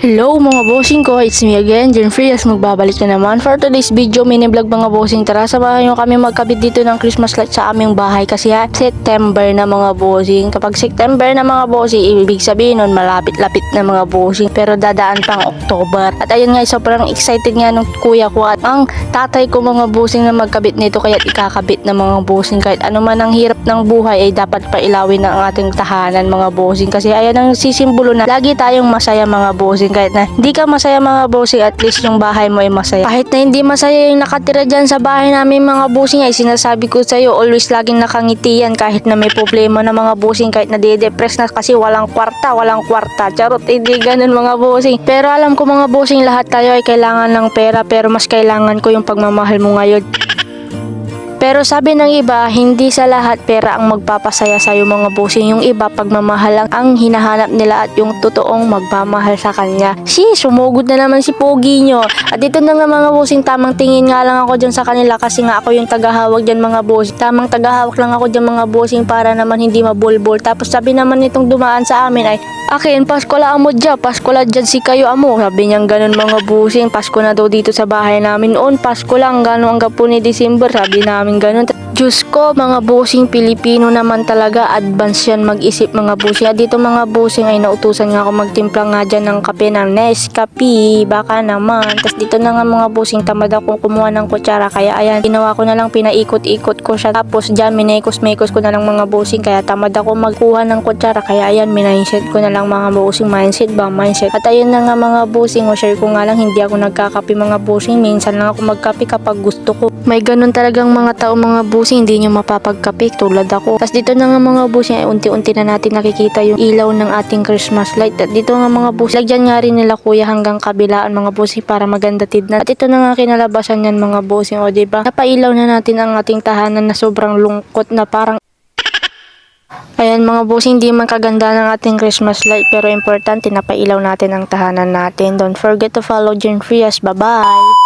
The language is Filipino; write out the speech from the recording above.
Hello mga bossing ko, it's me again, Jenfrey, as magbabalik na naman. For today's video, mini vlog mga bossing. Tara, samahan nyo kami magkabit dito ng Christmas light sa aming bahay kasi September na mga bossing. Kapag September na mga bossing, ibig sabihin nun malapit-lapit na mga bossing. Pero dadaan pang October. At ayun nga, sobrang excited nga nung kuya ko at ang tatay ko mga bossing na magkabit nito kaya ikakabit na mga bossing. Kahit ano man ang hirap ng buhay ay dapat pailawin na ang ating tahanan mga bossing. Kasi ayan ang sisimbolo na lagi tayong masaya mga bossing. Kahit na hindi ka masaya mga bossing, at least yung bahay mo ay masaya. Kahit na hindi masaya yung nakatira dyan sa bahay namin mga bossing, ay sinasabi ko sa'yo, always laging nakangiti yan kahit na may problema na mga bossing, kahit na de-depress na kasi walang kwarta. Charot, hindi ganun mga bossing. Pero alam ko mga bossing, lahat tayo ay kailangan ng pera, pero mas kailangan ko yung pagmamahal mo ngayon. Pero sabi ng iba, hindi sa lahat pera ang magpapasaya sa'yo mga bossing. Yung iba, pagmamahal lang ang hinahanap nila at yung totoong magmamahal sa kanya. Sumugod na naman si Pogi nyo. At dito na nga mga bossing, tamang tingin nga lang ako dyan sa kanila kasi nga ako yung tagahawak dyan mga bossing. Tamang tagahawak lang ako dyan mga bossing para naman hindi mabulbol. Tapos sabi naman nitong dumaan sa amin ay, akin, Pasko la amo dyan, Pasko la dyan si kayo amo. Sabi niyang ganun mga bossing, Pasko na daw dito sa bahay namin noon, Pasko lang, gano'n hanggang po ni December, sabi namin ganun. Diyos ko, mga bossing, Pilipino naman talaga, advance yan mag-isip mga bossing. At dito mga bossing ay nautusan nga ako magtimpla nga dyan ng kape ng Nescafe, baka naman. Tapos dito na nga mga bossing, tamad akong kumuha ng kutsara, kaya ayan, ginawa ko na lang, pinaikot-ikot ko siya. Tapos dyan, minekos-mekos ko na lang mga bossing, kaya tamad ako magkuha ng kutsara, kaya ayan, mindset ko na lang mga bossing, mindset. At ayun na nga mga bossing, share ko nga lang, hindi ako nagkakape mga bossing, minsan lang ako magkape kapag gusto ko. May ganun talagang mga tao mga bossing, hindi nyo mapapagkape tulad ako. Tapos dito na nga mga bossing ay unti-unti na natin nakikita yung ilaw ng ating Christmas light. At dito nga mga bossing, lagyan nga rin nila kuya hanggang kabilaan mga bossing para maganda tignan. At ito na nga kinalabasan yan mga bossing, o diba? Napailaw na natin ang ating tahanan na sobrang lungkot na parang ayan mga bossing, hindi man kaganda ng ating Christmas light pero importante napailaw natin ang tahanan natin. Don't forget to follow Jenfrey. Bye bye!